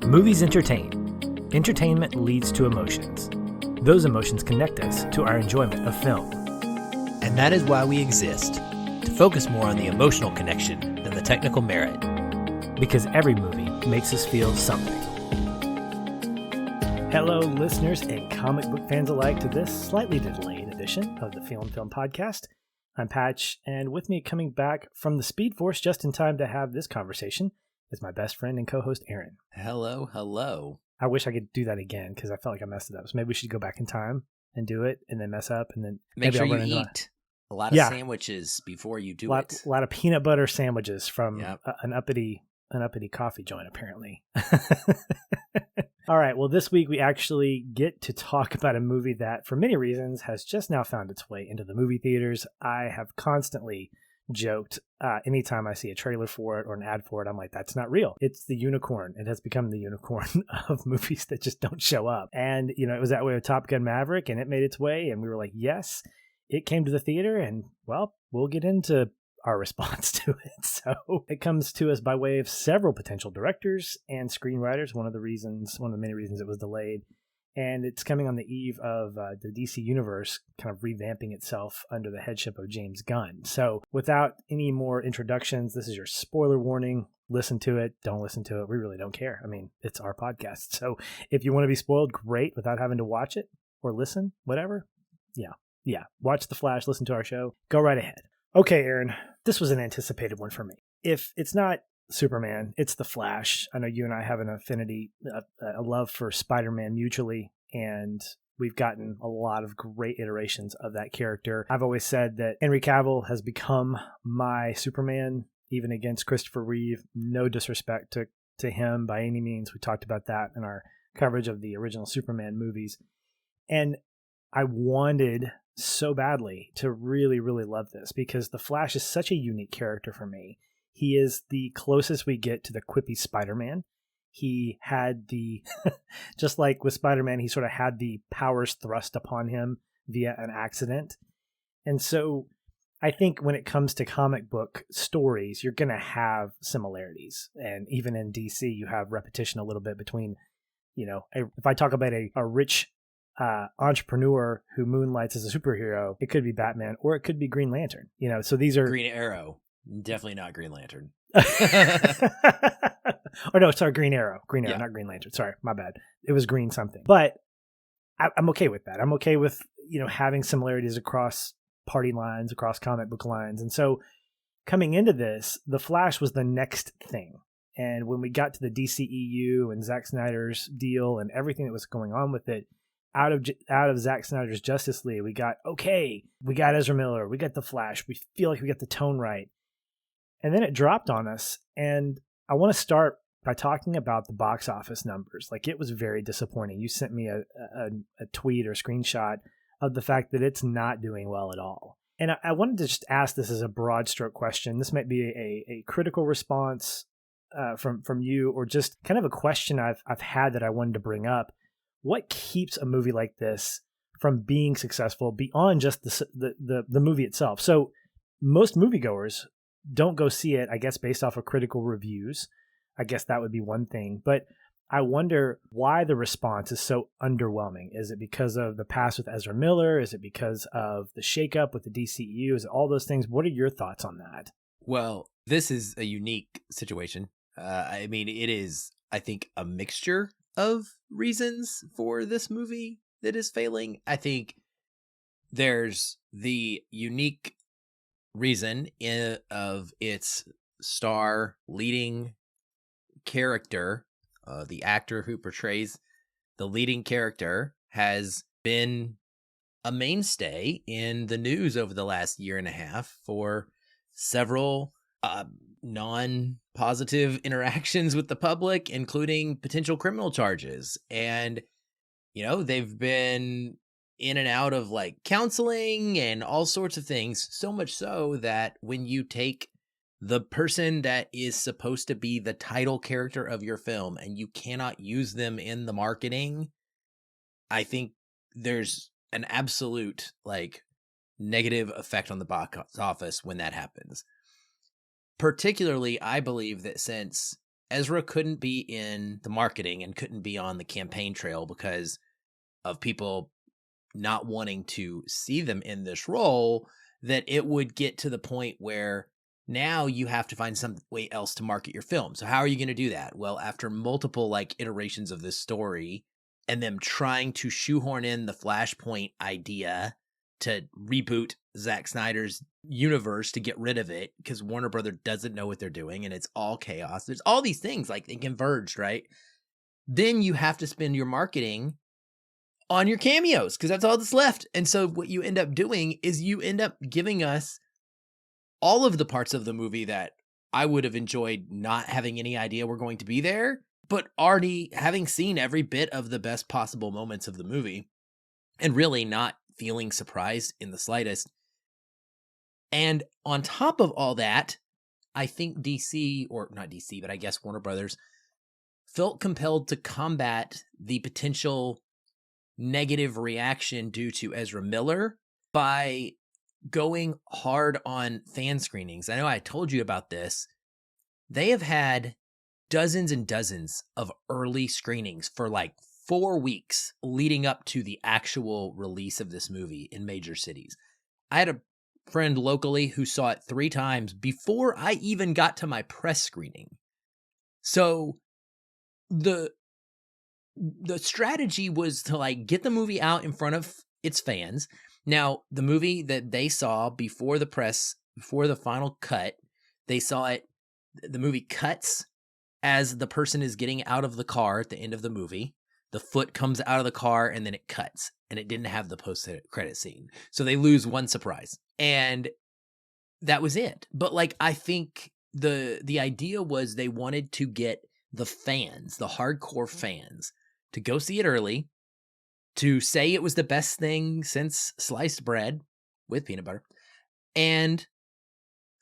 Movies entertain. Entertainment leads to emotions. Those emotions connect us to our enjoyment of film. And that is why we exist, to focus more on the emotional connection than the technical merit. Because every movie makes us feel something. Hello, listeners and comic book fans alike, to this slightly delayed edition of the Feelin Film podcast. I'm Patch, and with me coming back from the Speed Force just in time to have this conversation is my best friend and co-host, Aaron. Hello. I wish I could do that again because I felt like I messed it up. So maybe we should go back in time and do it and then mess up and then Make maybe sure I'll you eat a lot of sandwiches before you do it. A lot of peanut butter sandwiches from Yep. an uppity coffee joint, apparently. All right. Well, this week we actually get to talk about a movie that, for many reasons, has just now found its way into the movie theaters. I have constantly joked anytime I see a trailer for it or an ad for it, I'm like, that's not real. It's the unicorn. It has become the unicorn of movies that just don't show up. And, you know, it was that way with Top Gun Maverick, and it made its way. And we were like, yes, it came to the theater. And, well, we'll get into our response to it. So it comes to us by way of several potential directors and screenwriters. One of the many reasons it was delayed. And it's coming on the eve of the DC Universe kind of revamping itself under the headship of James Gunn. So without any more introductions, this is your spoiler warning. Listen to it. Don't listen to it. We really don't care. I mean, it's our podcast. So if you want to be spoiled, great, without having to watch it or listen, whatever. Yeah. Watch The Flash, listen to our show. Go right ahead. Okay, Aaron, this was an anticipated one for me. If it's not Superman, it's The Flash. I know you and I have an affinity, a love for Spider-Man mutually, and we've gotten a lot of great iterations of that character. I've always said that Henry Cavill has become my Superman, even against Christopher Reeve. No disrespect to him by any means. We talked about that in our coverage of the original Superman movies. And I wanted so badly to really, really love this because The Flash is such a unique character for me. He is the closest we get to the quippy Spider-Man. He had just like with Spider-Man, he sort of had the powers thrust upon him via an accident. And so I think when it comes to comic book stories, you're going to have similarities. And even in DC, you have repetition a little bit between, you know, if I talk about a rich entrepreneur who moonlights as a superhero, it could be Batman or it could be Green Lantern. You know, so these are Green Arrow. Definitely not Green Lantern. Or no, sorry, Green Arrow. Yeah. Not Green Lantern. Sorry, my bad. It was green something. But I'm okay with that. I'm okay with, you know, having similarities across party lines, across comic book lines. And so coming into this, The Flash was the next thing. And when we got to the DCEU and Zack Snyder's deal and everything that was going on with it, out of Zack Snyder's Justice League, we got Ezra Miller, we got The Flash. We feel like we got the tone right. And then it dropped on us. And I want to start by talking about the box office numbers. Like, it was very disappointing. You sent me a tweet or screenshot of the fact that it's not doing well at all. And I wanted to just ask this as a broad stroke question. This might be a critical response from you, or just kind of a question I've had that I wanted to bring up. What keeps a movie like this from being successful beyond just the movie itself? So most moviegoers don't go see it, I guess, based off of critical reviews. I guess that would be one thing. But I wonder why the response is so underwhelming. Is it because of the past with Ezra Miller? Is it because of the shakeup with the DCEU? Is it all those things? What are your thoughts on that? Well, this is a unique situation. I mean, it is, I think, a mixture of reasons for this movie that is failing. I think there's the unique reason of its star leading character. The actor who portrays the leading character has been a mainstay in the news over the last year and a half for several non-positive interactions with the public, including potential criminal charges. And, you know, they've been in and out of like counseling and all sorts of things, so much so that when you take the person that is supposed to be the title character of your film and you cannot use them in the marketing, I think there's an absolute like negative effect on the box office when that happens. Particularly, I believe that since Ezra couldn't be in the marketing and couldn't be on the campaign trail because of people not wanting to see them in this role, that it would get to the point where now you have to find some way else to market your film. So how are you going to do that? Well, after multiple like iterations of this story and them trying to shoehorn in the Flashpoint idea to reboot Zack Snyder's universe to get rid of it because Warner Brother doesn't know what they're doing and it's all chaos. There's all these things like they converged, right? Then you have to spend your marketing on your cameos because that's all that's left. And so what you end up doing is you end up giving us all of the parts of the movie that I would have enjoyed not having any idea were going to be there, but already having seen every bit of the best possible moments of the movie and really not feeling surprised in the slightest. And on top of all that, I think DC, or not DC, but I guess Warner Brothers, felt compelled to combat the potential negative reaction due to Ezra Miller by going hard on fan screenings. I know I told you about this. They have had dozens and dozens of early screenings for like 4 weeks leading up to the actual release of this movie in major cities. I had a friend locally who saw it 3 times before I even got to my press screening. So the strategy was to like get the movie out in front of its fans. Now, the movie that they saw before the press, before the final cut, they saw it, the movie cuts as the person is getting out of the car at the end of the movie. The foot comes out of the car and then it cuts, and it didn't have the post-credit scene. So they lose one surprise. And that was it. But like, I think the idea was they wanted to get the fans, the hardcore fans, to go see it early, to say it was the best thing since sliced bread with peanut butter, and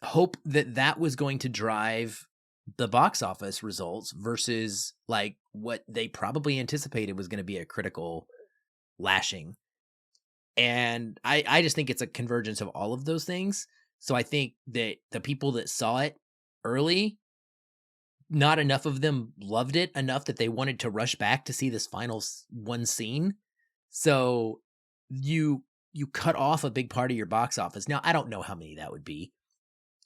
hope that that was going to drive the box office results versus like what they probably anticipated was going to be a critical lashing. And I just think it's a convergence of all of those things. So I think that the people that saw it early, not enough of them loved it enough that they wanted to rush back to see this final one scene. So you cut off a big part of your box office. Now, I don't know how many that would be.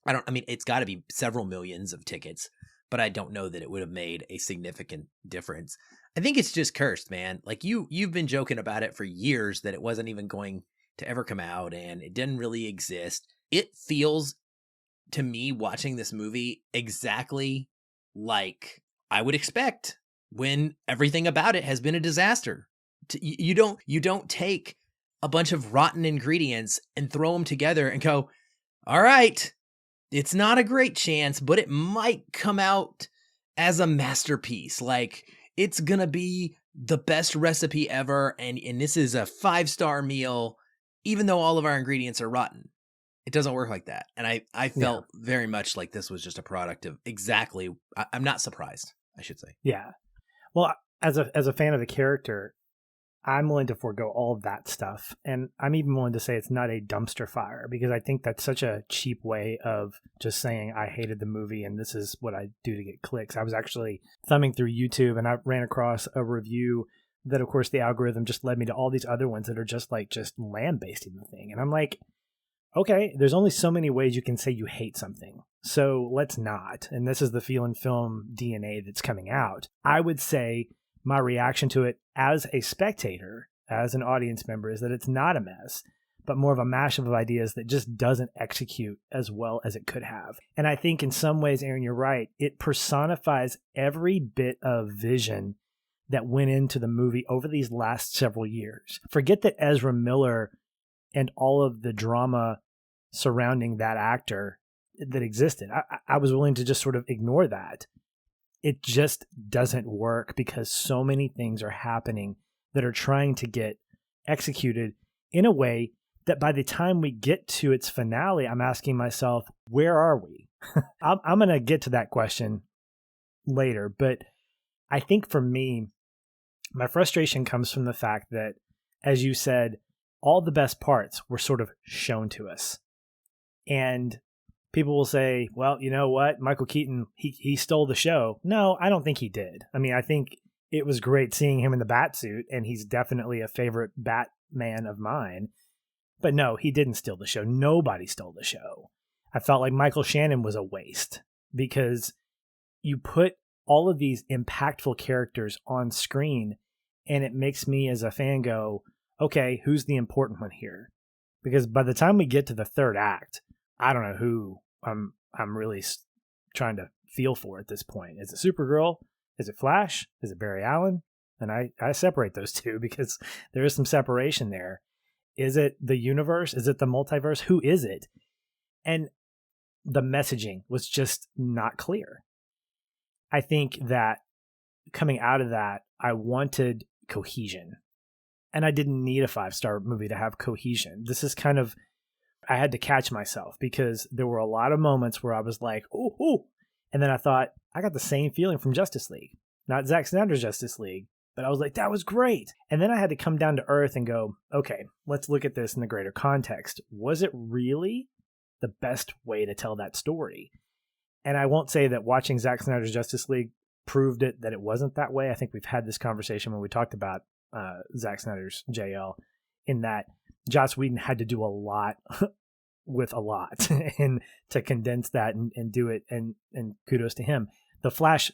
I mean, it's got to be several millions of tickets, but I don't know that it would have made a significant difference. I think it's just cursed, man. Like you've been joking about it for years that it wasn't even going to ever come out and it didn't really exist. It feels to me watching this movie exactly like I would expect when everything about it has been a disaster. You don't take a bunch of rotten ingredients and throw them together and go, all right, it's not a great chance, but it might come out as a masterpiece. Like it's going to be the best recipe ever. And this is a 5-star meal, even though all of our ingredients are rotten. It doesn't work like that. And I felt very much like this was just a product of exactly. I'm not surprised, I should say. Yeah. Well, as a fan of the character, I'm willing to forego all of that stuff. And I'm even willing to say it's not a dumpster fire because I think that's such a cheap way of just saying I hated the movie and this is what I do to get clicks. I was actually thumbing through YouTube and I ran across a review that, of course, the algorithm just led me to all these other ones that are just lambasting the thing. And I'm like, okay, there's only so many ways you can say you hate something. So let's not. And this is the Feelin Film DNA that's coming out. I would say my reaction to it as a spectator, as an audience member, is that it's not a mess, but more of a mashup of ideas that just doesn't execute as well as it could have. And I think in some ways, Aaron, you're right. It personifies every bit of vision that went into the movie over these last several years. Forget that Ezra Miller and all of the drama surrounding that actor that existed. I was willing to just sort of ignore that. It just doesn't work because so many things are happening that are trying to get executed in a way that by the time we get to its finale, I'm asking myself, where are we? I'm going to get to that question later, but I think for me, my frustration comes from the fact that, as you said, all the best parts were sort of shown to us. And people will say, well, you know what? Michael Keaton, he stole the show. No, I don't think he did. I mean, I think it was great seeing him in the bat suit, and he's definitely a favorite Batman of mine. But no, he didn't steal the show. Nobody stole the show. I felt like Michael Shannon was a waste because you put all of these impactful characters on screen, and it makes me as a fan go, okay, who's the important one here? Because by the time we get to the third act, I don't know who I'm really trying to feel for at this point. Is it Supergirl? Is it Flash? Is it Barry Allen? And I separate those two because there is some separation there. Is it the universe? Is it the multiverse? Who is it? And the messaging was just not clear. I think that coming out of that, I wanted cohesion. And I didn't need a 5-star movie to have cohesion. This is kind of, I had to catch myself because there were a lot of moments where I was like, ooh. And then I thought, I got the same feeling from Justice League. Not Zack Snyder's Justice League, but I was like, that was great. And then I had to come down to earth and go, okay, let's look at this in the greater context. Was it really the best way to tell that story? And I won't say that watching Zack Snyder's Justice League proved it that it wasn't that way. I think we've had this conversation when we talked about Zack Snyder's JL, in that Joss Whedon had to do a lot with a lot and to condense that and do it. And kudos to him. The Flash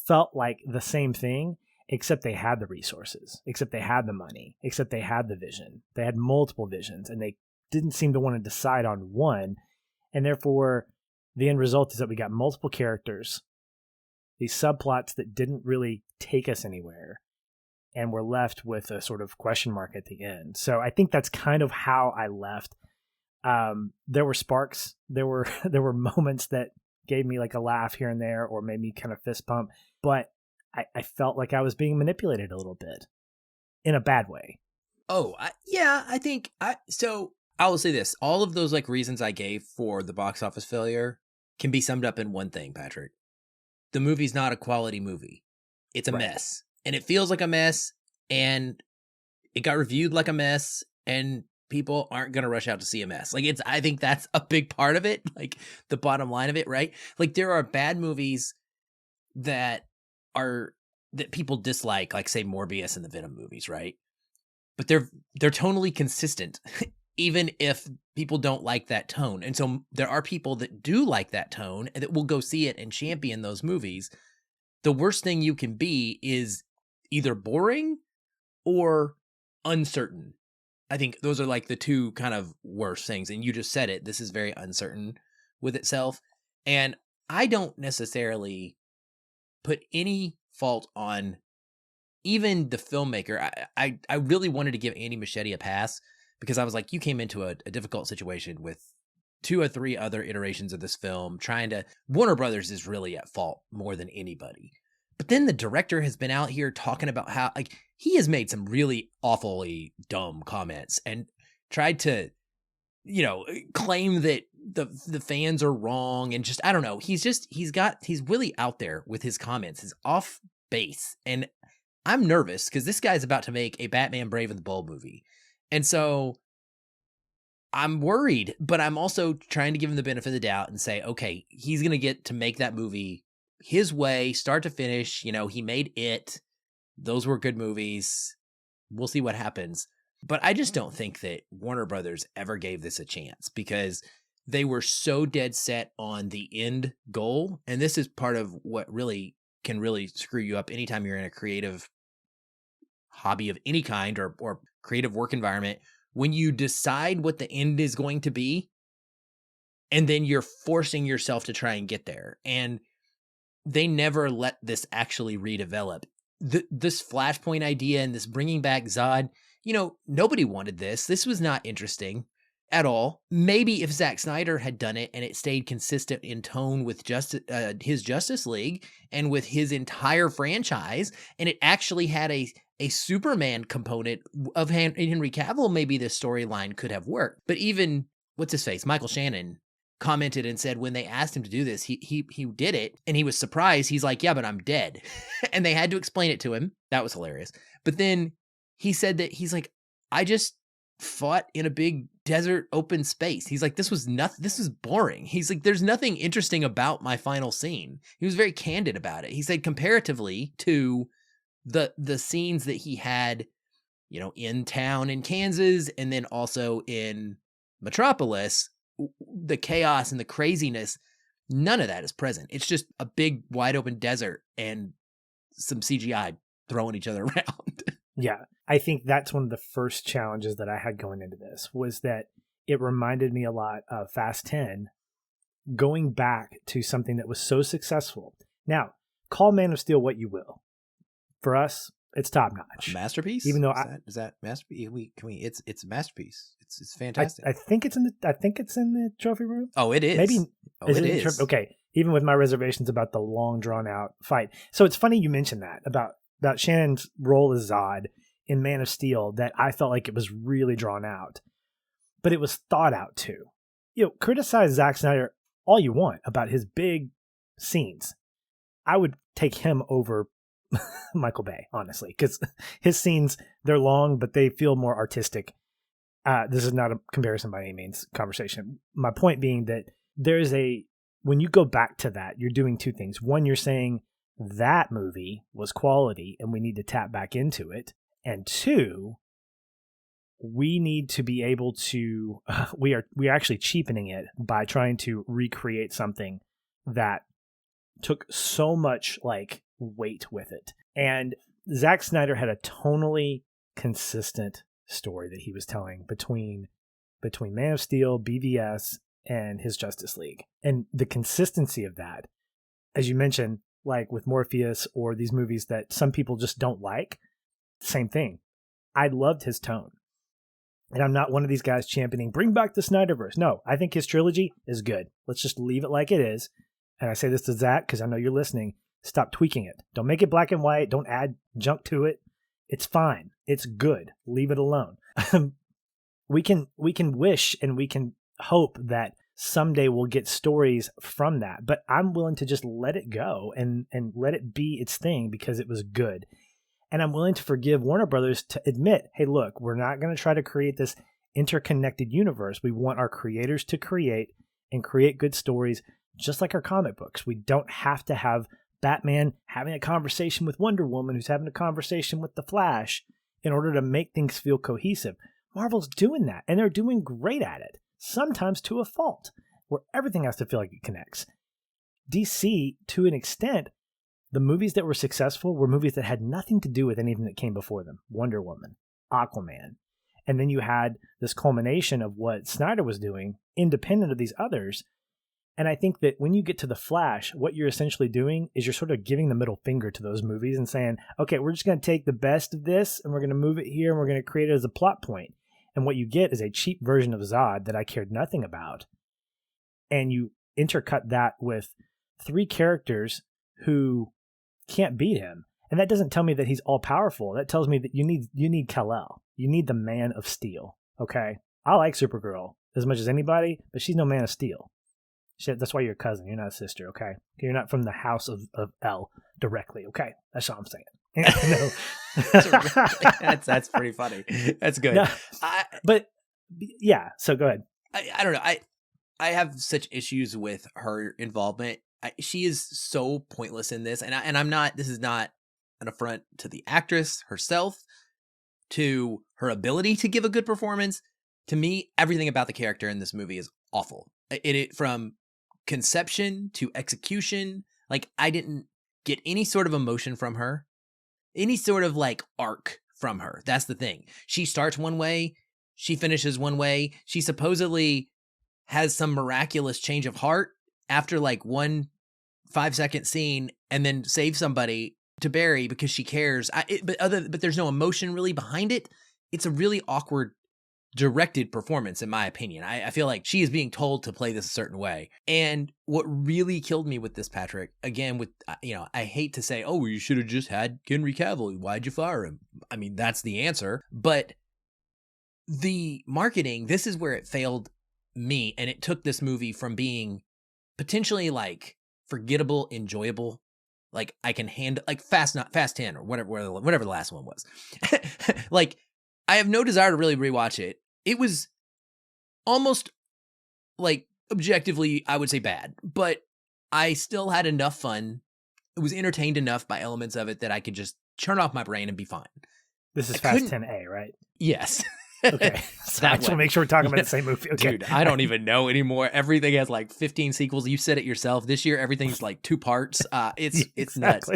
felt like the same thing, except they had the resources, except they had the money, except they had the vision. They had multiple visions, and they didn't seem to want to decide on one. And therefore, the end result is that we got multiple characters, these subplots that didn't really take us anywhere, and we're left with a sort of question mark at the end. So I think that's kind of how I left. There were sparks. There were moments that gave me like a laugh here and there, or made me kind of fist pump. But I felt like I was being manipulated a little bit in a bad way. Oh, I think so I will say this. All of those like reasons I gave for the box office failure can be summed up in one thing, Patrick. The movie's not a quality movie. It's a mess. And it feels like a mess, and it got reviewed like a mess, and people aren't going to rush out to see a mess. Like I think that's a big part of it. Like the bottom line of it, right? Like there are bad movies that people dislike, like say Morbius and the Venom movies, right? But they're tonally consistent, even if people don't like that tone. And so there are people that do like that tone and that will go see it and champion those movies. The worst thing you can be is either boring or uncertain. I think those are like the two kind of worst things. And you just said it. This is very uncertain with itself. And I don't necessarily put any fault on even the filmmaker. I really wanted to give Andy Muschietti a pass because I was like, you came into a difficult situation with 2 or 3 other iterations of this film Warner Brothers is really at fault more than anybody. But then the director has been out here talking about how like he has made some really awfully dumb comments and tried to, claim that the fans are wrong. And just, I don't know. He's really out there with his comments. He's off base. And I'm nervous because this guy's about to make a Batman Brave and the Bold movie. And so I'm worried, but I'm also trying to give him the benefit of the doubt and say, okay, he's going to get to make that movie his way, start to finish. He made It. Those were good movies. We'll see what happens. But I just don't think that Warner Brothers ever gave this a chance because they were so dead set on the end goal. And this is part of what really can really screw you up anytime you're in a creative hobby of any kind or creative work environment. When you decide what the end is going to be, and then you're forcing yourself to try and get there. And they never let this actually redevelop. This Flashpoint idea and this bringing back Zod, nobody wanted this. This was not interesting at all. Maybe if Zack Snyder had done it and it stayed consistent in tone with his Justice League and with his entire franchise, and it actually had a Superman component of Henry Cavill, maybe this storyline could have worked. But even, what's his face, Michael Shannon, commented and said when they asked him to do this, he did it, and he was surprised. He's like, yeah, but I'm dead. And they had to explain it to him. That was hilarious. But then he said that he's like, fought in a big desert open space. He's like, this was boring. He's like, there's nothing interesting about my final scene. He was very candid about it. He said comparatively to the scenes that he had, you know, in town in Kansas and then also in Metropolis, the chaos and the craziness, none of that is present. It's just a big wide open desert and some CGI throwing each other around. Yeah. I think that's one of the first challenges that I had going into this, was that it reminded me a lot of Fast 10, going back to something that was so successful. Now, call Man of Steel what you will. For us, it's top notch. A masterpiece? Even though is that masterpiece? It's a masterpiece. It's fantastic. I think it's in the trophy room. Oh, it is. Maybe it is. Okay. Even with my reservations about the long drawn out fight. So it's funny you mentioned that about Shannon's role as Zod in Man of Steel, that I felt like it was really drawn out, but it was thought out too. You know, criticize Zack Snyder all you want about his big scenes. I would take him over Michael Bay, honestly, because his scenes, they're long, but they feel more artistic. This is not a comparison by any means conversation. My point being that when you go back to that, you're doing two things. One, you're saying that movie was quality and we need to tap back into it. And two, we need to be able to, we are actually cheapening it by trying to recreate something that took so much like weight with it. And Zack Snyder had a tonally consistent story that he was telling between Man of Steel, BVS, and his Justice League. And the consistency of that, as you mentioned, like with Morpheus or these movies that some people just don't like, same thing. I loved his tone. And I'm not one of these guys championing, bring back the Snyderverse. No, I think his trilogy is good. Let's just leave it like it is. And I say this to Zach because I know you're listening. Stop tweaking it. Don't make it black and white. Don't add junk to it. It's fine. It's good. Leave it alone. We can wish and we can hope that someday we'll get stories from that. But I'm willing to just let it go and let it be its thing because it was good. And I'm willing to forgive Warner Brothers to admit, hey, look, we're not going to try to create this interconnected universe. We want our creators to create and create good stories, just like our comic books. We don't have to have Batman having a conversation with Wonder Woman, who's having a conversation with the Flash, in order to make things feel cohesive. Marvel's doing that, and they're doing great at it, sometimes to a fault, where everything has to feel like it connects. DC, to an extent, the movies that were successful were movies that had nothing to do with anything that came before them. Wonder Woman, Aquaman. And then you had this culmination of what Snyder was doing, independent of these others. And I think that when you get to The Flash, what you're essentially doing is you're sort of giving the middle finger to those movies and saying, okay, we're just going to take the best of this and we're going to move it here and we're going to create it as a plot point. And what you get is a cheap version of Zod that I cared nothing about. And you intercut that with three characters who can't beat him. And that doesn't tell me that he's all powerful. That tells me that you need Kal-El. You need the Man of Steel. Okay? I like Supergirl as much as anybody, but she's no Man of Steel. That's why you're a cousin. You're not a sister, okay? You're not from the house of L directly, okay? That's all I'm saying. No. That's pretty funny. That's good. No, yeah, so go ahead. I don't know. I have such issues with her involvement. She is so pointless in this, and I'm not. This is not an affront to the actress herself, to her ability to give a good performance. To me, everything about the character in this movie is awful. It from conception to execution, like I didn't get any sort of emotion from her, any sort of like arc from her. That's the thing. She starts one way, she finishes one way. She supposedly has some miraculous change of heart after like 1 5-second scene and then save somebody to Barry because she cares. But there's no emotion really behind it. It's a really awkward directed performance, in my opinion. I feel like she is being told to play this a certain way. And what really killed me with this, Patrick, again, with, I hate to say, oh, you should have just had Henry Cavill. Why'd you fire him? I mean, that's the answer. But the marketing, this is where it failed me. And it took this movie from being potentially like forgettable, enjoyable, like I can handle, like Fast 10 or whatever the last one was. Like, I have no desire to really rewatch it. it was almost like objectively, I would say bad, but I still had enough fun. It was entertained enough by elements of it that I could just turn off my brain and be fine. This is Fast 10A, right? Yes. Okay. So I just want to make sure we're talking about the same movie. Okay. Dude, I don't even know anymore. Everything has like 15 sequels. You said it yourself. This year, everything's like 2 parts. It's nuts.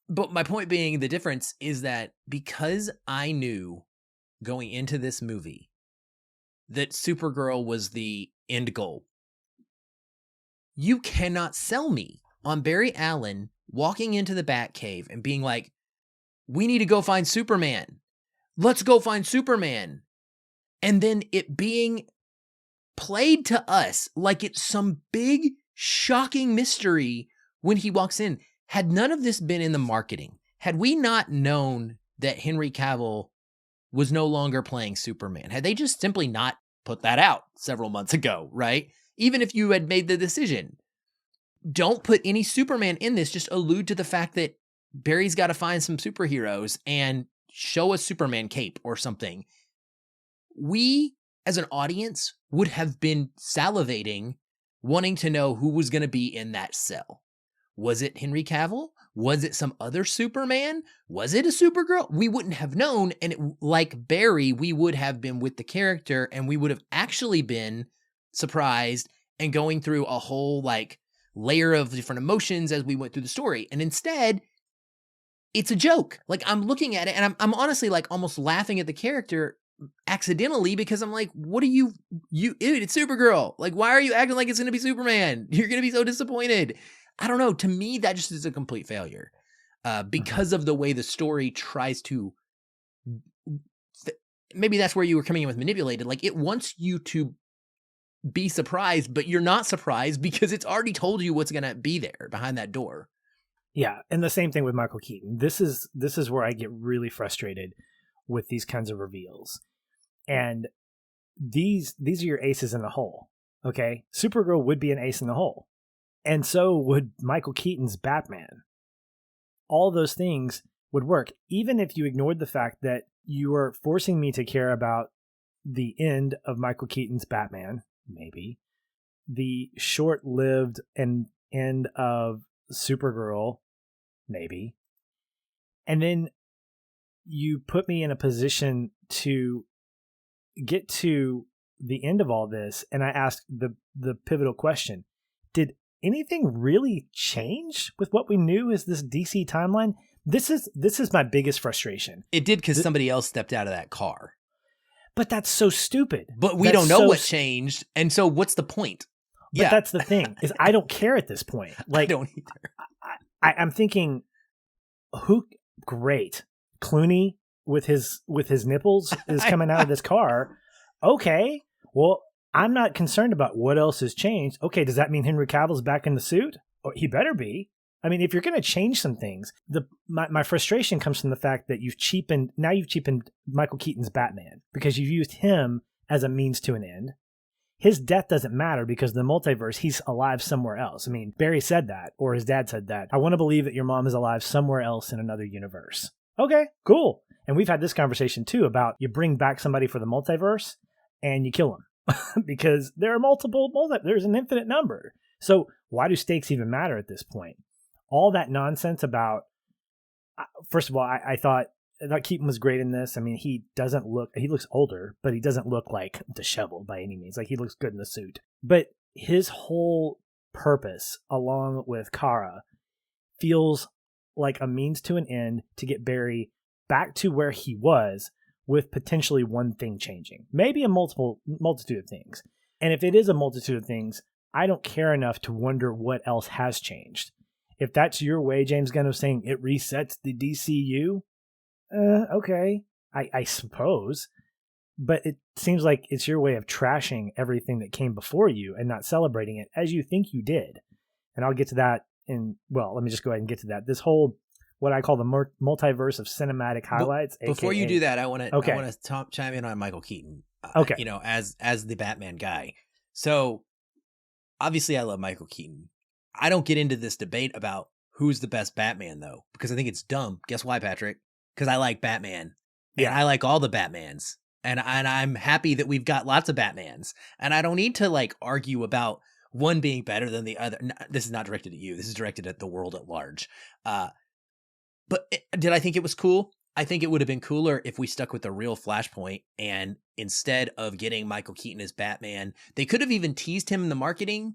But my point being, the difference is that because I knew going into this movie that Supergirl was the end goal, you cannot sell me on Barry Allen walking into the Batcave and being like, we need to go find Superman. Let's go find Superman. And then it being played to us like it's some big, shocking mystery when he walks in. Had none of this been in the marketing, had we not known that Henry Cavill was no longer playing Superman, had they just simply not put that out several months ago, right? Even if you had made the decision, don't put any Superman in this, just allude to the fact that Barry's got to find some superheroes and show a Superman cape or something. We, as an audience, would have been salivating, wanting to know who was going to be in that cell. Was it Henry Cavill? Was it some other Superman? Was it a Supergirl? We wouldn't have known, and like Barry, we would have been with the character, and we would have actually been surprised and going through a whole like layer of different emotions as we went through the story. And instead, it's a joke. Like, I'm looking at it and I'm honestly like almost laughing at the character accidentally because I'm like, what are you idiot, it's Supergirl. Like, why are you acting like it's going to be Superman? You're going to be so disappointed. I don't know. To me, that just is a complete failure because of the way the story tries to, maybe that's where you were coming in with manipulated. Like, it wants you to be surprised, but you're not surprised because it's already told you what's going to be there behind that door. Yeah, and the same thing with Michael Keaton. This is where I get really frustrated with these kinds of reveals. And these are your aces in the hole. Okay? Supergirl would be an ace in the hole. And so would Michael Keaton's Batman. All those things would work, even if you ignored the fact that you are forcing me to care about the end of Michael Keaton's Batman, maybe, the short-lived end of Supergirl, maybe. And then you put me in a position to get to the end of all this, and I asked the pivotal question. Did anything really change with what we knew as this DC timeline? This is my biggest frustration. It did because somebody else stepped out of that car. But that's so stupid. But we don't know what changed, and so what's the point? But that's the thing, is I don't care at this point. Like, I don't either. I'm thinking, great. Clooney with his nipples is coming out of this car. Okay. Well, I'm not concerned about what else has changed. Okay, does that mean Henry Cavill's back in the suit? Oh, he better be. I mean, if you're going to change some things, my frustration comes from the fact that you've cheapened Michael Keaton's Batman because you've used him as a means to an end. His death doesn't matter because the multiverse, he's alive somewhere else. I mean, Barry said that, or his dad said that. I want to believe that your mom is alive somewhere else in another universe. Okay, cool. And we've had this conversation too about you bring back somebody for the multiverse and you kill them because there are there's an infinite number. So why do stakes even matter at this point? All that nonsense about, first of all, I thought Keaton was great in this. I mean, he looks older, but he doesn't look like disheveled by any means. Like, he looks good in the suit. But his whole purpose, along with Kara, feels like a means to an end to get Barry back to where he was with potentially one thing changing. Maybe a multitude of things. And if it is a multitude of things, I don't care enough to wonder what else has changed. If that's your way, James Gunn, of saying it resets the DCU, okay, I suppose. But it seems like it's your way of trashing everything that came before you and not celebrating it as you think you did. And I'll get to that let me just go ahead and get to that. This whole, what I call the multiverse of cinematic highlights. Before you do that, I want to chime in on Michael Keaton. Okay. As the Batman guy. So obviously I love Michael Keaton. I don't get into this debate about who's the best Batman though, because I think it's dumb. Guess why, Patrick? Because I like Batman. Yeah. And I like all the Batmans. And I'm happy that we've got lots of Batmans. And I don't need to like argue about one being better than the other. This is not directed at you. This is directed at the world at large. Did I think it was cool? I think it would have been cooler if we stuck with the real Flashpoint, and instead of getting Michael Keaton as Batman, they could have even teased him in the marketing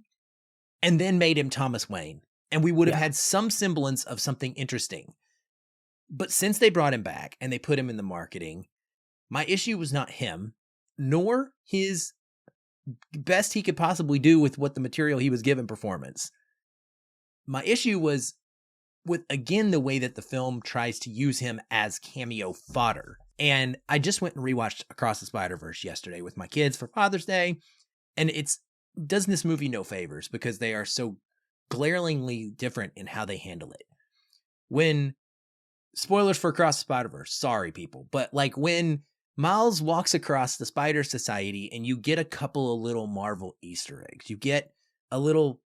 and then made him Thomas Wayne. And we would have had some semblance of something interesting. But since they brought him back and they put him in the marketing, my issue was not him, nor his best he could possibly do with what the material he was given performance. My issue was with, again, the way that the film tries to use him as cameo fodder. And I just went and rewatched Across the Spider-Verse yesterday with my kids for Father's Day. And it's does this movie no favors because they are so glaringly different in how they handle it. When, spoilers for Across the Spider-Verse, sorry people, but like when Miles walks across the Spider Society and you get a couple of little Marvel Easter eggs, you get a little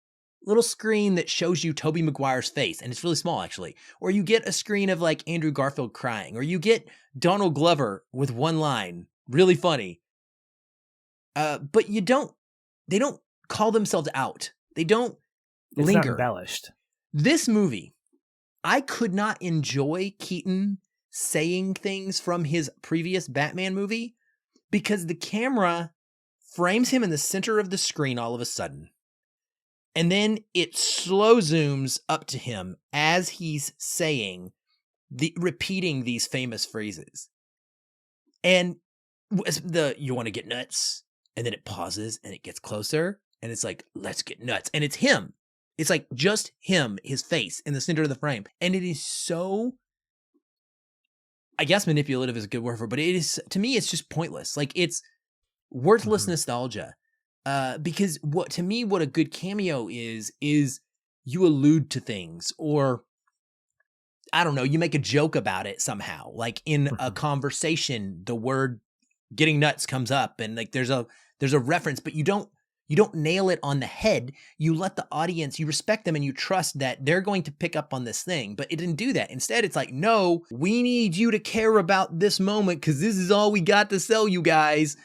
screen that shows you Tobey Maguire's face, and it's really small actually, or you get a screen of like Andrew Garfield crying, or you get Donald Glover with one line, really funny. But they don't call themselves out. They don't linger. It's not embellished. This movie, I could not enjoy Keaton saying things from his previous Batman movie because the camera frames him in the center of the screen all of a sudden. And then it slow zooms up to him as he's repeating these famous phrases. And you want to get nuts? And then it pauses and it gets closer and it's like, let's get nuts. And it's him. It's like just him, his face in the center of the frame. And it is so, I guess manipulative is a good word for it, but it is, to me, it's just pointless. Like it's worthless nostalgia. Because what a good cameo is you allude to things, or I don't know, you make a joke about it somehow. Like in a conversation, the word getting nuts comes up and like there's a reference, but you don't nail it on the head. You let the audience, you respect them and you trust that they're going to pick up on this thing, but it didn't do that. Instead, it's like, no, we need you to care about this moment because this is all we got to sell you guys.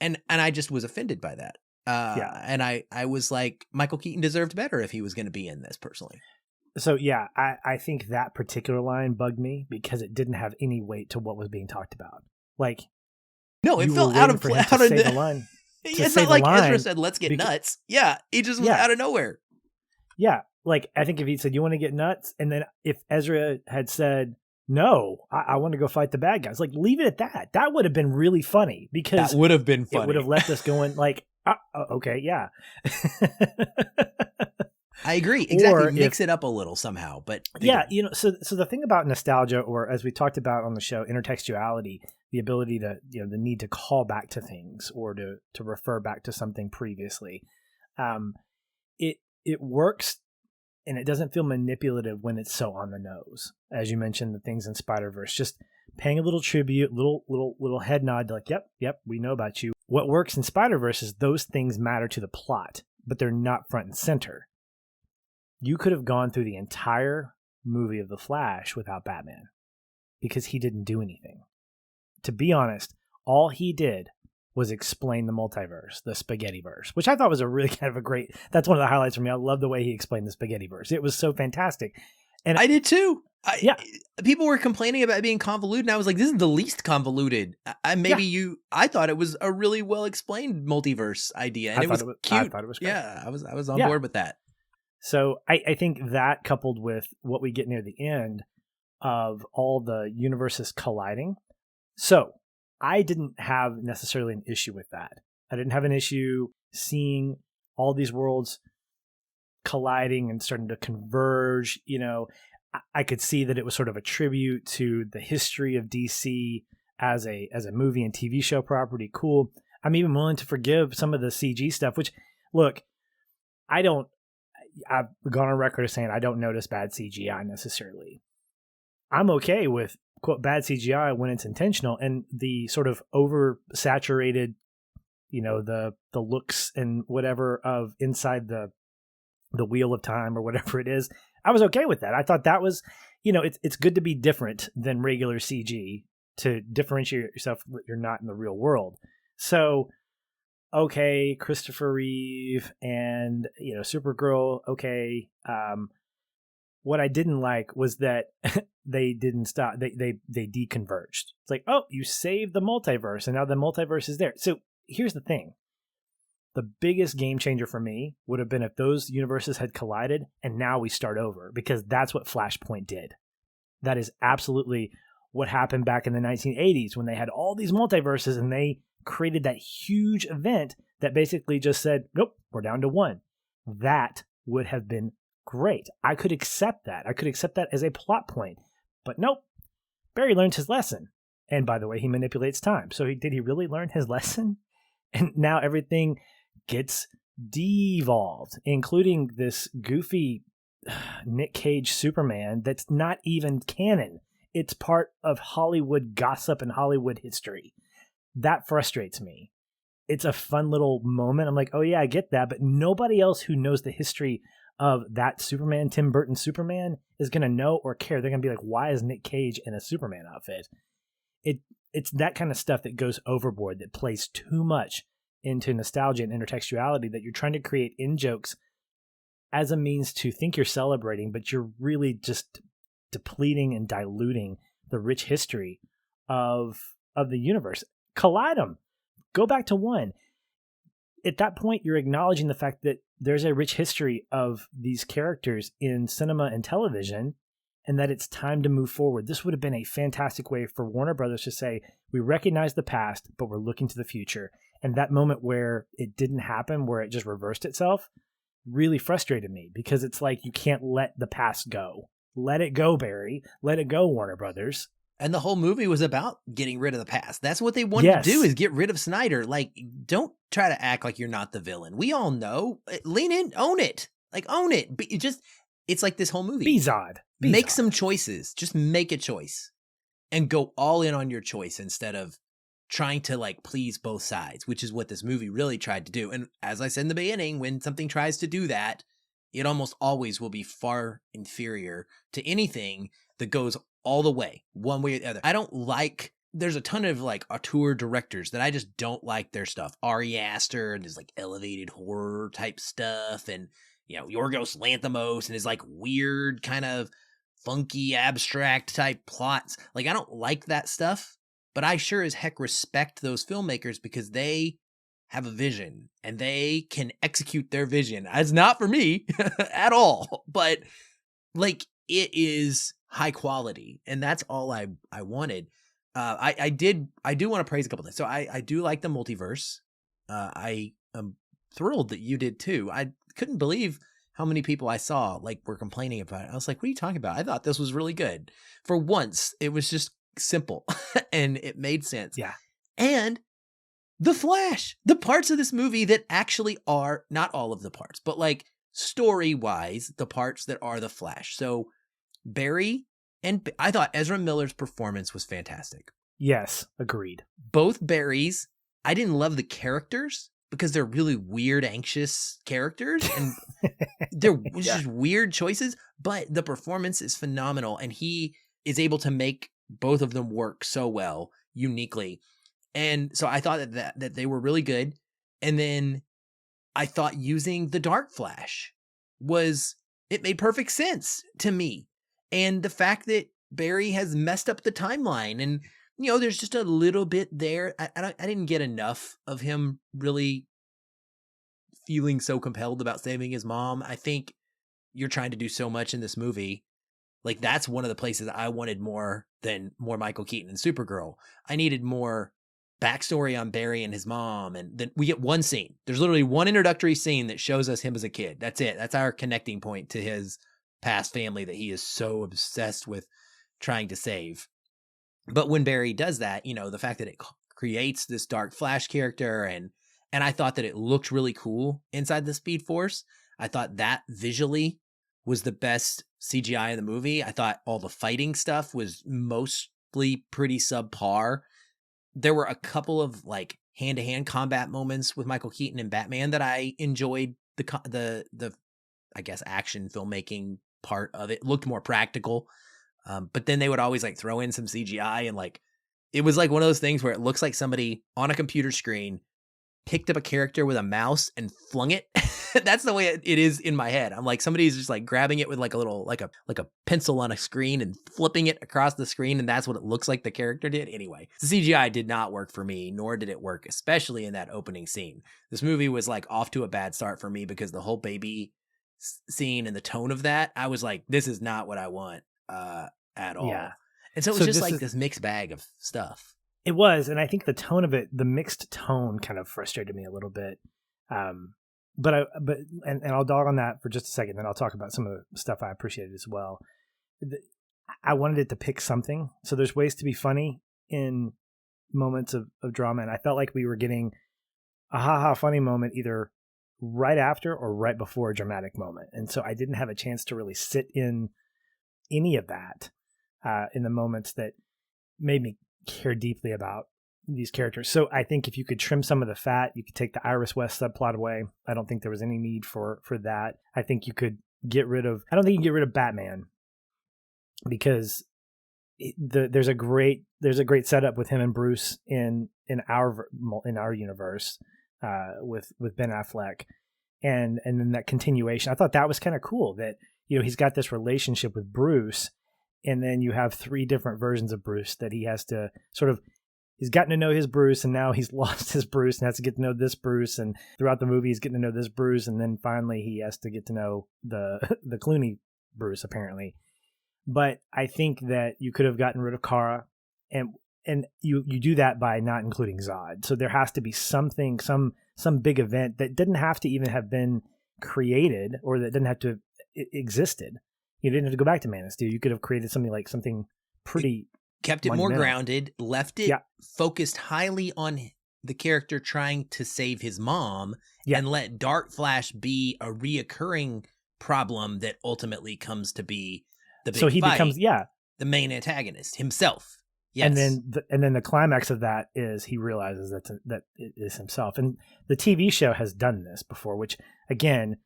And I just was offended by that. And I was like, Michael Keaton deserved better if he was going to be in this personally. So yeah, I think that particular line bugged me because it didn't have any weight to what was being talked about. Like, no, it felt out of the line. It's not like Ezra said, let's get nuts. Yeah, he just was out of nowhere. Yeah, like I think if he said, you want to get nuts? And then if Ezra had said, no, I want to go fight the bad guys, like leave it at that. That would have been really funny because that would have been funny. It would have left us going like, okay, yeah. I agree. Exactly. Mix it up a little somehow, but yeah, so the thing about nostalgia, or as we talked about on the show, intertextuality, the ability to, the need to call back to things or to refer back to something previously, it works, and it doesn't feel manipulative when it's so on the nose. As you mentioned, the things in Spider-Verse, just paying a little tribute, little head nod, like, yep, we know about you. What works in Spider-Verse is those things matter to the plot, but they're not front and center. You could have gone through the entire movie of The Flash without Batman because he didn't do anything. To be honest, all he did was explain the multiverse, the Spaghettiverse, which I thought was a really kind of that's one of the highlights for me. I love the way he explained the Spaghettiverse. It was so fantastic. And I did too. People were complaining about it being convoluted, and I was like, this is the least convoluted. I thought it was a really well explained multiverse idea, and it was cute. I thought it was great. Yeah, I was on board with that. So I think that, coupled with what we get near the end of all the universes colliding. So I didn't have necessarily an issue with that. I didn't have an issue seeing all these worlds colliding and starting to converge. I could see that it was sort of a tribute to the history of DC as a movie and TV show property. Cool. I'm even willing to forgive some of the CG stuff, which, look, I've gone on record as saying I don't notice bad CGI necessarily. I'm okay with, quote, bad CGI when it's intentional, and the sort of oversaturated, the looks and whatever of inside the wheel of time or whatever it is. I was okay with that. I thought that was, it's good to be different than regular CG. to differentiate yourself that you're not in the real world. So, okay, Christopher Reeve and, Supergirl, okay. What I didn't like was that they didn't stop. They deconverged. It's like, oh, you saved the multiverse, and now the multiverse is there. So here's the thing. The biggest game changer for me would have been if those universes had collided and now we start over, because that's what Flashpoint did. That is absolutely what happened back in the 1980s when they had all these multiverses and they created that huge event that basically just said, nope, we're down to one. That would have been great. I could accept that. I could accept that as a plot point. But nope, Barry learned his lesson. And by the way, he manipulates time. So did he really learn his lesson? And now everything gets devolved, including this goofy Nick Cage Superman that's not even canon. It's part of Hollywood gossip and Hollywood history. That frustrates me. It's a fun little moment. I'm like, oh yeah, I get that. But nobody else who knows the history of that Superman, Tim Burton Superman, is going to know or care. They're going to be like, why is Nick Cage in a Superman outfit? It's that kind of stuff that goes overboard, that plays too much into nostalgia and intertextuality, that you're trying to create in-jokes as a means to think you're celebrating, but you're really just depleting and diluting the rich history of the universe. Collide them. Go back to one. At that point, you're acknowledging the fact that there's a rich history of these characters in cinema and television, and that it's time to move forward. This would have been a fantastic way for Warner Brothers to say, we recognize the past, but we're looking to the future. And that moment where it didn't happen, where it just reversed itself, really frustrated me, because it's like, you can't let the past go. Let it go, Barry. Let it go, Warner Brothers. And the whole movie was about getting rid of the past. That's what they wanted to do, is get rid of Snyder. Like, don't try to act like you're not the villain. We all know. Lean in, own it. Like, own it. It's like this whole movie. Be Zod. Make some choices. Just make a choice and go all in on your choice instead of trying to like please both sides, which is what this movie really tried to do. And as I said in the beginning, when something tries to do that, it almost always will be far inferior to anything that goes all the way, one way or the other. There's a ton of like auteur directors that I just don't like their stuff. Ari Aster and his like elevated horror type stuff, and Yorgos Lanthimos and his like weird kind of funky abstract type plots. Like, I don't like that stuff, but I sure as heck respect those filmmakers because they have a vision and they can execute their vision. It's not for me at all, but like, it is high quality, and that's all I wanted. I do want to praise a couple things. So I do like the multiverse. I am thrilled that you did too. I couldn't believe how many people I saw like were complaining about it. I was like, what are you talking about? I thought this was really good. For once, it was just simple and it made sense. Yeah. And the Flash, the parts of this movie that actually are, not all of the parts, but like story-wise, the parts that are the Flash. So Barry, and I thought Ezra Miller's performance was fantastic. Yes, agreed. Both Barrys, I didn't love the characters because they're really weird, anxious characters, and they're just weird choices, but the performance is phenomenal, and he is able to make both of them work so well, uniquely. And so I thought that they were really good. And then I thought using the Dark Flash it made perfect sense to me. And the fact that Barry has messed up the timeline, and there's just a little bit there. I didn't get enough of him really feeling so compelled about saving his mom. I think you're trying to do so much in this movie. Like, that's one of the places I wanted more Michael Keaton and Supergirl. I needed more backstory on Barry and his mom. And then we get one scene. There's literally one introductory scene that shows us him as a kid. That's it. That's our connecting point to his past family that he is so obsessed with trying to save. But when Barry does that, the fact that it creates this Dark Flash character, and I thought that it looked really cool inside the Speed Force. I thought that visually was the best CGI in the movie. I thought all the fighting stuff was mostly pretty subpar. There were a couple of like hand-to-hand combat moments with Michael Keaton and Batman that I enjoyed. The I guess action filmmaking part of it looked more practical. But then they would always like throw in some CGI, and like It was like one of those things where it looks like somebody on a computer screen picked up a character with a mouse and flung it. That's the way it is in my head. I'm like, somebody's just like grabbing it with like a little, like a pencil on a screen and flipping it across the screen. And that's what it looks like the character did. Anyway, the CGI did not work for me, nor did it work, especially in that opening scene. This movie was like off to a bad start for me because the whole baby scene and the tone of that, I was like, this is not what I want at all. Yeah. And so it was just like this mixed bag of stuff. It was, and I think the tone of it, the mixed tone, kind of frustrated me a little bit. But I'll dog on that for just a second, then I'll talk about some of the stuff I appreciated as well. I wanted it to pick something, so there's ways to be funny in moments of drama, and I felt like we were getting a ha-ha funny moment either right after or right before a dramatic moment, and so I didn't have a chance to really sit in any of that in the moments that made me care deeply about these characters. So I think if you could trim some of the fat, you could take the Iris West subplot away. I don't think there was any need for that. I think you could get rid of, I don't think you can get rid of Batman because there's a great setup with him and Bruce in our universe with Ben Affleck and then that continuation. I thought that was kind of cool that, you know, he's got this relationship with Bruce, and then you have three different versions of Bruce that he has to sort of, he's gotten to know his Bruce, and now he's lost his Bruce and has to get to know this Bruce. And throughout the movie, he's getting to know this Bruce. And then finally he has to get to know the Clooney Bruce, apparently. But I think that you could have gotten rid of Kara, and you do that by not including Zod. So there has to be something, some big event that didn't have to even have been created, or that didn't have to have existed. You didn't have to go back to Man of Steel. You could have created something pretty... Kept it more grounded, left it focused highly on the character trying to save his mom, and let Dark Flash be a reoccurring problem that ultimately comes to be the big fight. Becomes the main antagonist himself. Yes. And then the climax of that is he realizes that it is himself. And the TV show has done this before, which again,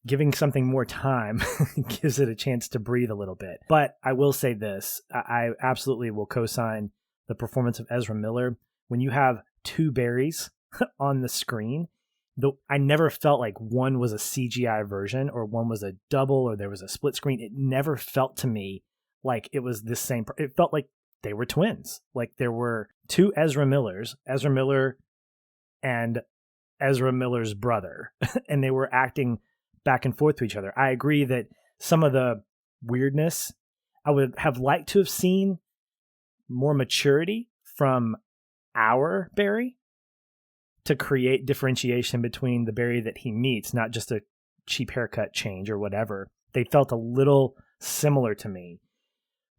giving something more time gives it a chance to breathe a little bit. But I will say this, I absolutely will co-sign the performance of Ezra Miller. When you have two Barrys on the screen, I never felt like one was a CGI version or one was a double or there was a split screen. It never felt to me like it was the same. It felt like they were twins. Like there were two Ezra Millers, Ezra Miller and Ezra Miller's brother, and they were acting back and forth to each other. I agree that some of the weirdness, I would have liked to have seen more maturity from our Barry to create differentiation between the Barry that he meets, not just a cheap haircut change or whatever. They felt a little similar to me,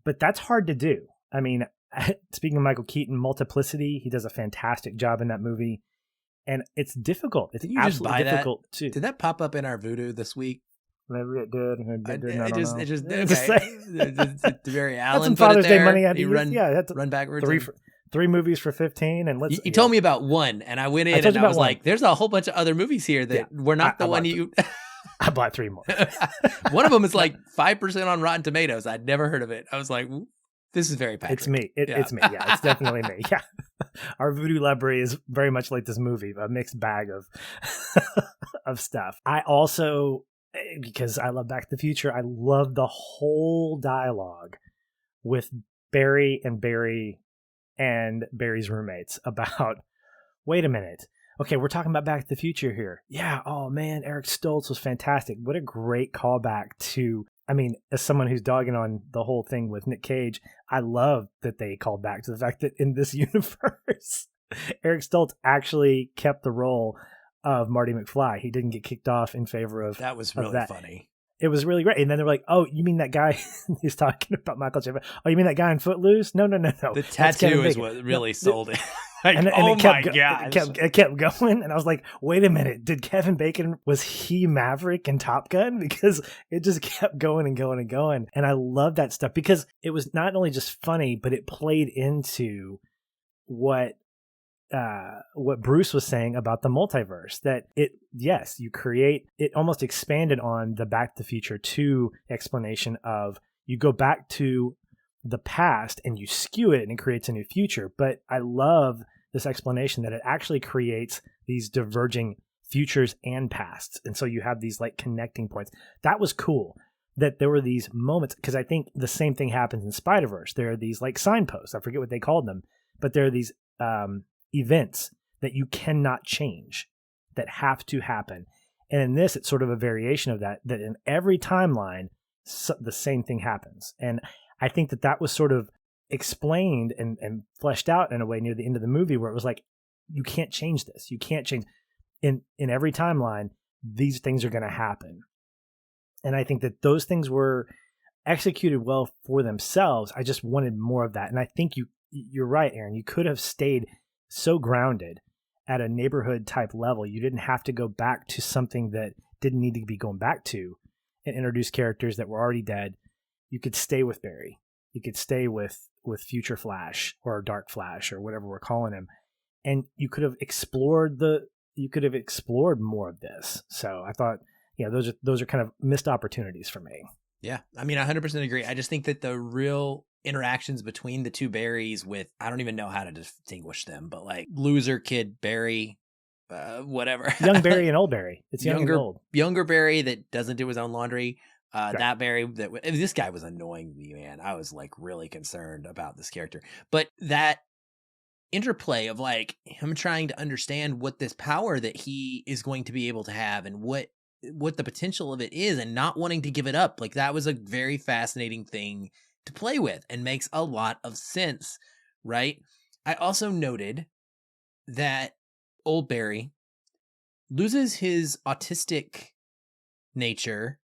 but that's hard to do. I mean, speaking of Michael Keaton, Multiplicity, he does a fantastic job in that movie. And it's difficult. It's absolutely difficult too. Did that pop up in our Voodoo this week? Maybe it did. It just okay. Barry Allen. That's some Father's Day money. Run backwards. Three movies for 15, and you told me about one, and I went in and I was like, "There's a whole bunch of other movies here that were not the one you." I bought three more. One of them is like 5% on Rotten Tomatoes. I'd never heard of it. I was like, this is very Patrick. It's me. It's me. Yeah, it's definitely me. Yeah. Our Voodoo library is very much like this movie, a mixed bag of stuff. I also, because I love Back to the Future, I love the whole dialogue with Barry and Barry's roommates about, wait a minute. Okay, we're talking about Back to the Future here. Yeah, oh man, Eric Stoltz was fantastic. What a great callback to, I mean, as someone who's dogging on the whole thing with Nick Cage, I love that they called back to the fact that in this universe, Eric Stoltz actually kept the role of Marty McFly. He didn't get kicked off in favor of that. Was really funny. It was really great. And then they're like, oh, you mean that guy? He's talking about Michael J. Oh, you mean that guy in Footloose? No. The tattoo is what really sold it. Like, and it kept going. And I was like, wait a minute. Did Kevin Bacon, was he Maverick in Top Gun? Because it just kept going and going and going. And I love that stuff because it was not only just funny, but it played into what Bruce was saying about the multiverse, that it almost expanded on the Back to the Future 2 explanation of you go back to the past and you skew it and it creates a new future. But I love this explanation that it actually creates these diverging futures and pasts. And so you have these like connecting points. That was cool that there were these moments, because I think the same thing happens in Spider-Verse. There are these like signposts. I forget what they called them, but there are these events that you cannot change that have to happen. And in this, it's sort of a variation of that in every timeline, the same thing happens. And I think that was sort of explained and fleshed out in a way near the end of the movie where it was like, you can't change this. You can't change. In every timeline, these things are going to happen. And I think that those things were executed well for themselves. I just wanted more of that. And I think you're right, Aaron. You could have stayed so grounded at a neighborhood type level. You didn't have to go back to something that didn't need to be going back to and introduce characters that were already dead. You could stay with Barry. You could stay with Future Flash or Dark Flash or whatever we're calling him. And you could have explored more of this. So I thought, those are kind of missed opportunities for me. Yeah. I mean, I 100% agree. I just think that the real interactions between the two Barrys I don't even know how to distinguish them, but like loser kid Barry, whatever. Young Barry and old Barry. It's younger Barry that doesn't do his own laundry. Right. That Barry, this guy was annoying me, man. I was like really concerned about this character. But that interplay of like him trying to understand what this power that he is going to be able to have and what the potential of it is and not wanting to give it up. Like that was a very fascinating thing to play with and makes a lot of sense, right? I also noted that old Barry loses his autistic nature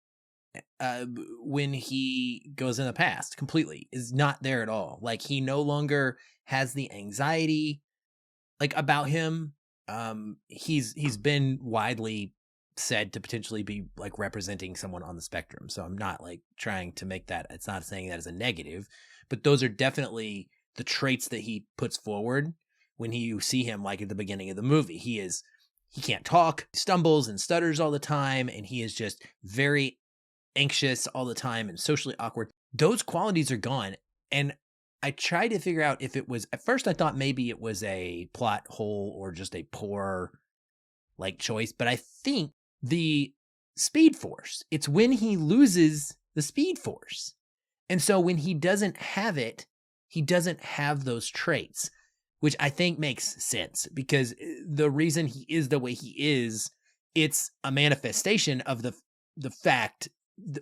when he goes in the past completely, is not there at all. Like he no longer has the anxiety like about him. He's been widely said to potentially be like representing someone on the spectrum. So I'm not like trying to make that, it's not saying that as a negative, but those are definitely the traits that he puts forward when you see him like at the beginning of the movie. He can't talk, stumbles and stutters all the time, and he is just very anxious all the time and socially awkward. Those qualities are gone. And I tried to figure out if it was, at first I thought maybe it was a plot hole or just a poor like choice, but I think the Speed Force, it's when he loses the Speed Force. And so when he doesn't have it, he doesn't have those traits, which I think makes sense because the reason he is the way he is, it's a manifestation of the fact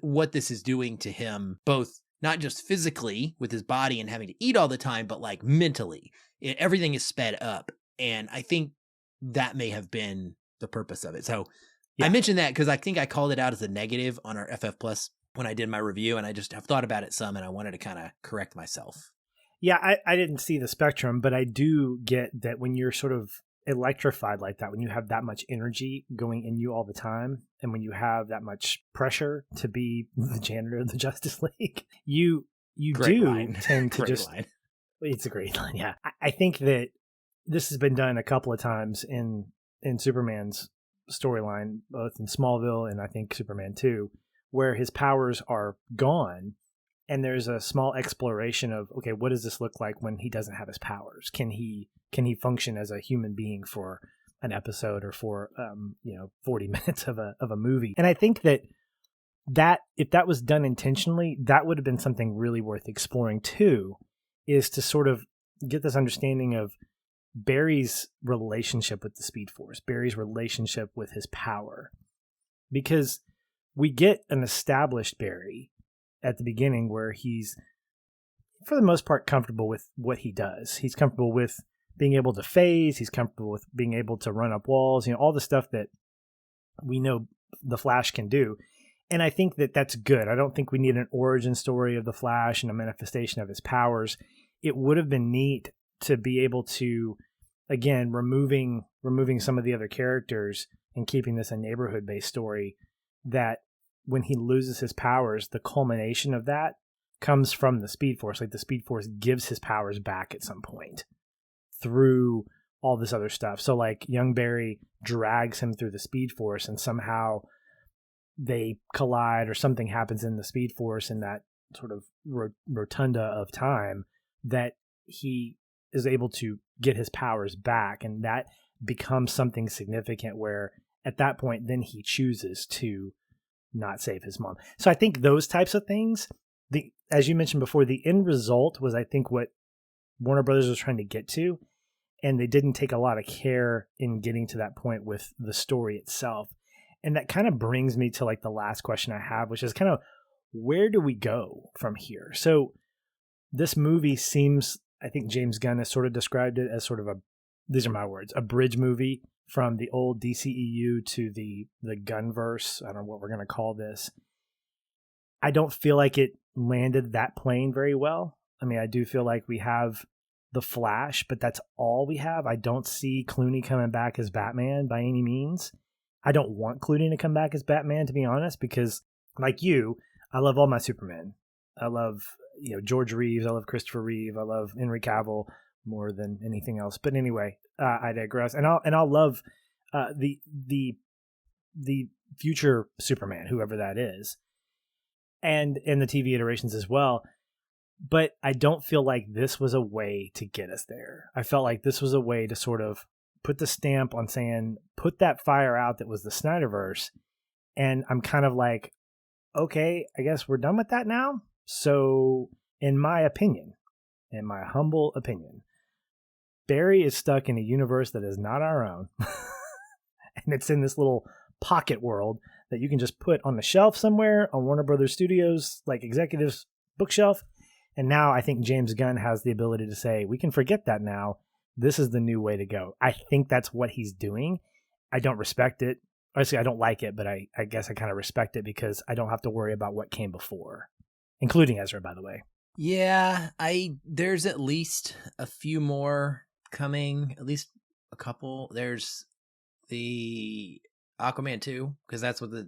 what this is doing to him, both not just physically with his body and having to eat all the time, but like mentally. Everything is sped up. And I think that may have been the purpose of it. So yeah. I mentioned that because I think I called it out as a negative on our FF Plus when I did my review, and I just have thought about it some, and I wanted to kind of correct myself. Yeah, I didn't see the spectrum, but I do get that when you're sort of electrified like that, when you have that much energy going in you all the time, and when you have that much pressure to be the janitor of the Justice League, you tend to just... Line. It's a great line, yeah. I think that this has been done a couple of times in Superman's storyline, both in Smallville and I think Superman 2, where his powers are gone. And there's a small exploration of, okay, what does this look like when he doesn't have his powers? Can he function as a human being for an episode or for 40 minutes of a movie? And I think that if that was done intentionally, that would have been something really worth exploring too, is to sort of get this understanding of Barry's relationship with the Speed Force, Barry's relationship with his power. Because we get an established Barry at the beginning where he's, for the most part, comfortable with what he does. He's comfortable with being able to phase. He's comfortable with being able to run up walls, all the stuff that we know the Flash can do. And I think that that's good. I don't think we need an origin story of the Flash and a manifestation of his powers. It would have been neat to be able to, again, removing some of the other characters and keeping this a neighborhood-based story, that when he loses his powers, the culmination of that comes from the Speed Force. Like the Speed Force gives his powers back at some point through all this other stuff. So like young Barry drags him through the Speed Force and somehow they collide or something happens in the Speed Force and that sort of rotunda of time that he is able to get his powers back, and that becomes something significant where at that point then he chooses to not save his mom. So I think those types of things, as you mentioned before, the end result was, I think, what Warner Brothers was trying to get to, and they didn't take a lot of care in getting to that point with the story itself. And that kind of brings me to like the last question I have, which is kind of, where do we go from here? So this movie seems, I think James Gunn has sort of described it as sort of these are my words, a bridge movie from the old DCEU to the Gunverse. I don't know what we're going to call this. I don't feel like it landed that plane very well. I mean, I do feel like we have the Flash, but that's all we have. I don't see Clooney coming back as Batman by any means. I don't want Clooney to come back as Batman, to be honest, because like you, I love all my Supermen. I love, George Reeves. I love Christopher Reeve. I love Henry Cavill more than anything else. But anyway, I digress. And I'll love the future Superman, whoever that is, and the TV iterations as well. But I don't feel like this was a way to get us there. I felt like this was a way to sort of put the stamp on saying, put that fire out that was the Snyderverse. And I'm kind of like, okay, I guess we're done with that now. So in my opinion, in my humble opinion, Barry is stuck in a universe that is not our own. And it's in this little pocket world that you can just put on the shelf somewhere on Warner Brothers Studios, like executives' bookshelf. And now I think James Gunn has the ability to say, we can forget that now. This is the new way to go. I think that's what he's doing. I don't respect it. Obviously, I don't like it, but I guess I kind of respect it because I don't have to worry about what came before, including Ezra, by the way. Yeah, there's at least a few more coming, at least a couple. There's the Aquaman 2, because that's what the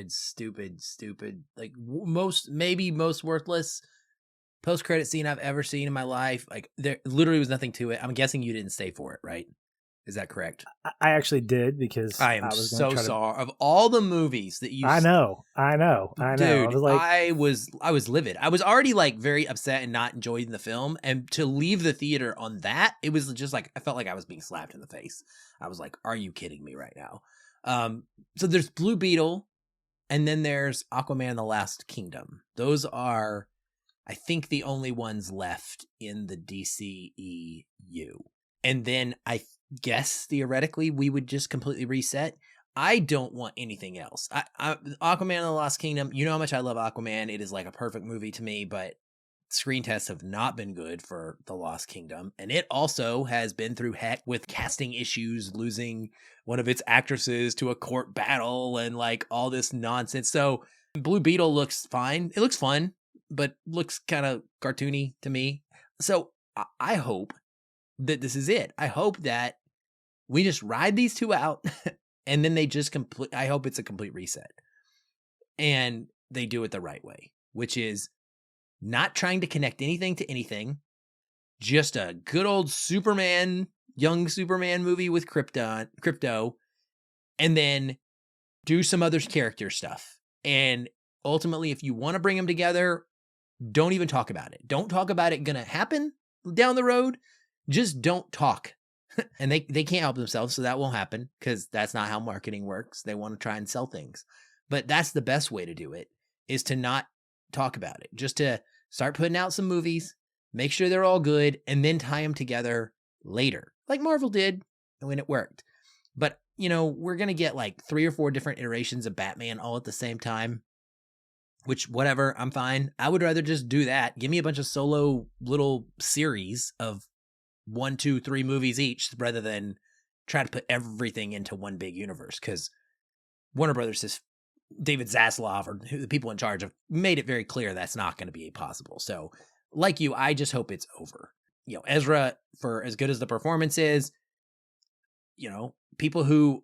stupid, like most worthless post-credit scene I've ever seen in my life. Like, there literally was nothing to it. I'm guessing you didn't stay for it, right? Is that correct? I actually did, because I am so sorry. Of all the movies that you, I know. Dude, I was livid. I was already like very upset and not enjoying the film, and to leave the theater on that, it was just like I felt like I was being slapped in the face. I was like, "Are you kidding me right now?" So there's Blue Beetle, and then there's Aquaman and the Lost Kingdom. Those are, I think, the only ones left in the DCEU. And then I guess theoretically we would just completely reset. I don't want anything else. Aquaman and the Lost Kingdom, you know how much I love Aquaman. It is like a perfect movie to me, but screen tests have not been good for the Lost Kingdom. And it also has been through heck with casting issues, losing one of its actresses to a court battle and like all this nonsense. So Blue Beetle looks fine. It looks fun, but looks kind of cartoony to me. So I hope that this is it. I hope that we just ride these two out and then they just I hope it's a complete reset. And they do it the right way, which is not trying to connect anything to anything. Just a good old young Superman movie with Crypto, and then do some other character stuff. And ultimately, if you want to bring them together, don't even talk about it. Don't talk about it gonna happen down the road. Just don't talk. And they can't help themselves, so that won't happen because that's not how marketing works. They want to try and sell things. But that's the best way to do it, is to not talk about it. Just to start putting out some movies, make sure they're all good, and then tie them together later, like Marvel did when it worked. But, we're going to get like 3 or 4 different iterations of Batman all at the same time, which, whatever, I'm fine. I would rather just do that. Give me a bunch of solo little series of 1, 2, 3 movies each, rather than try to put everything into one big universe, because Warner Brothers, David Zaslav, or the people in charge, have made it very clear that's not going to be possible. So, like you, I just hope it's over. Ezra, for as good as the performance is, people who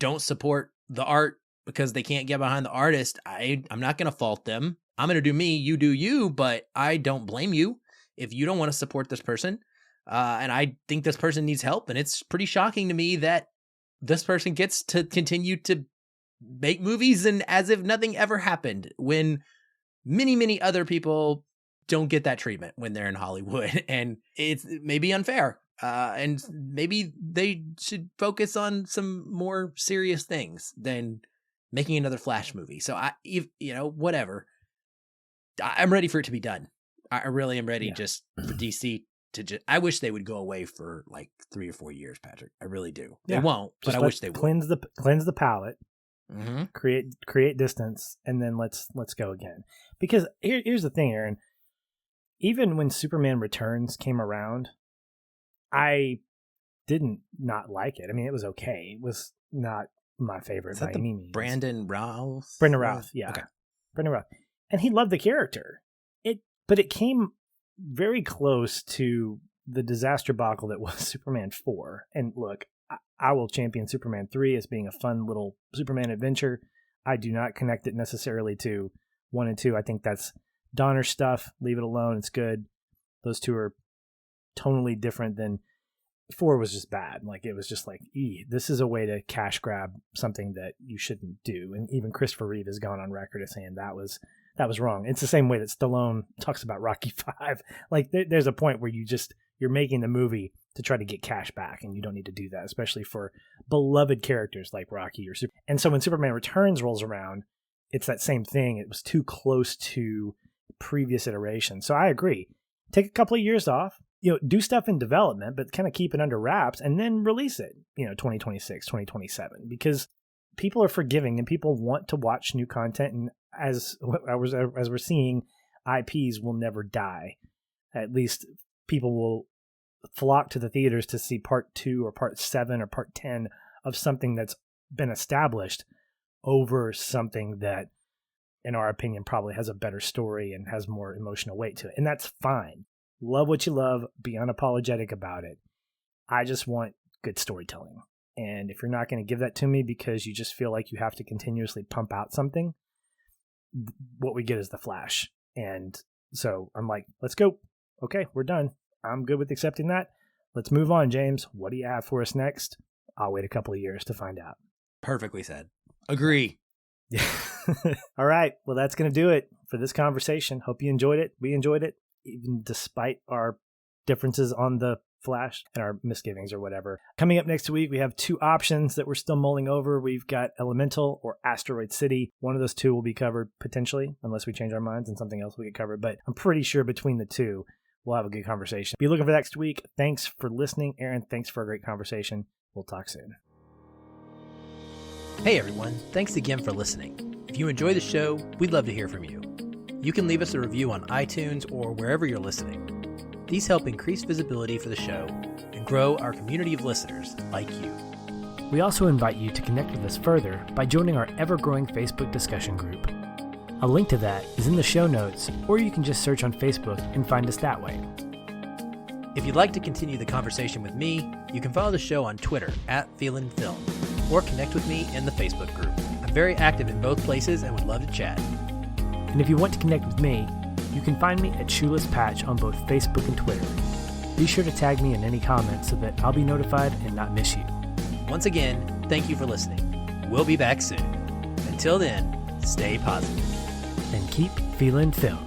don't support the art because they can't get behind the artist, I'm not going to fault them. I'm going to do me, you do you, but I don't blame you if you don't want to support this person. And I think this person needs help. And it's pretty shocking to me that this person gets to continue to make movies and as if nothing ever happened, when many other people don't get that treatment when they're in Hollywood, and it's maybe unfair. And maybe they should focus on some more serious things than making another Flash movie. So whatever. I'm ready for it to be done. I really am ready just for DC to I wish they would go away for like 3 or 4 years, Patrick. I really do. They won't, but I wish they would. Cleanse the palate, create distance, and then let's go again. Because here's the thing, Aaron. Even when Superman Returns came around, I didn't not like it. I mean, it was okay. It was not my favorite by any means. Brandon Routh, yeah. Okay. Brandon Routh. And he loved the character. But it came very close to the disaster debacle that was Superman 4. And look, I will champion Superman 3 as being a fun little Superman adventure. I do not connect it necessarily to 1 and 2. I think that's Donner stuff. Leave it alone. It's good. Those two are tonally different than 4 was just bad. Like, it was just like, this is a way to cash grab something that you shouldn't do. And even Christopher Reeve has gone on record as saying that was wrong. It's the same way that Stallone talks about Rocky 5. Like, there's a point where you're making the movie to try to get cash back, and you don't need to do that, especially for beloved characters like Rocky or Super. And so when Superman Returns rolls around, it's that same thing. It was too close to previous iterations. So I agree. Take a couple of years off, do stuff in development, but kind of keep it under wraps, and then release it, 2026, 2027, because people are forgiving and people want to watch new content. And as we're seeing, IPs will never die. At least people will flock to the theaters to see part 2 or part 7 or part 10 of something that's been established over something that, in our opinion, probably has a better story and has more emotional weight to it. And that's fine. Love what you love. Be unapologetic about it. I just want good storytelling. And if you're not going to give that to me because you just feel like you have to continuously pump out something, what we get is the Flash. And so I'm like, let's go. Okay, we're done. I'm good with accepting that. Let's move on, James. What do you have for us next? I'll wait a couple of years to find out. Perfectly said. Agree. Yeah. All right. Well, that's going to do it for this conversation. Hope you enjoyed it. We enjoyed it, even despite our differences on the Flash and our misgivings or whatever. Coming up next week, we have 2 options that we're still mulling over. We've got Elemental or Asteroid City. One of those 2 will be covered potentially, unless we change our minds and something else will get covered. But I'm pretty sure between the 2, we'll have a good conversation. Be looking for that next week. Thanks for listening, Aaron. Thanks for a great conversation. We'll talk soon. Hey everyone, thanks again for listening. If you enjoy the show, we'd love to hear from you. You can leave us a review on iTunes or wherever you're listening. These help increase visibility for the show and grow our community of listeners like you. We also invite you to connect with us further by joining our ever-growing Facebook discussion group. A link to that is in the show notes, or you can just search on Facebook and find us that way. If you'd like to continue the conversation with me, you can follow the show on Twitter @Feelin Film, or connect with me in the Facebook group. I'm very active in both places and would love to chat. And if you want to connect with me, you can find me at Shoeless Patch on both Facebook and Twitter. Be sure to tag me in any comments so that I'll be notified and not miss you. Once again, thank you for listening. We'll be back soon. Until then, stay positive. And keep feeling film.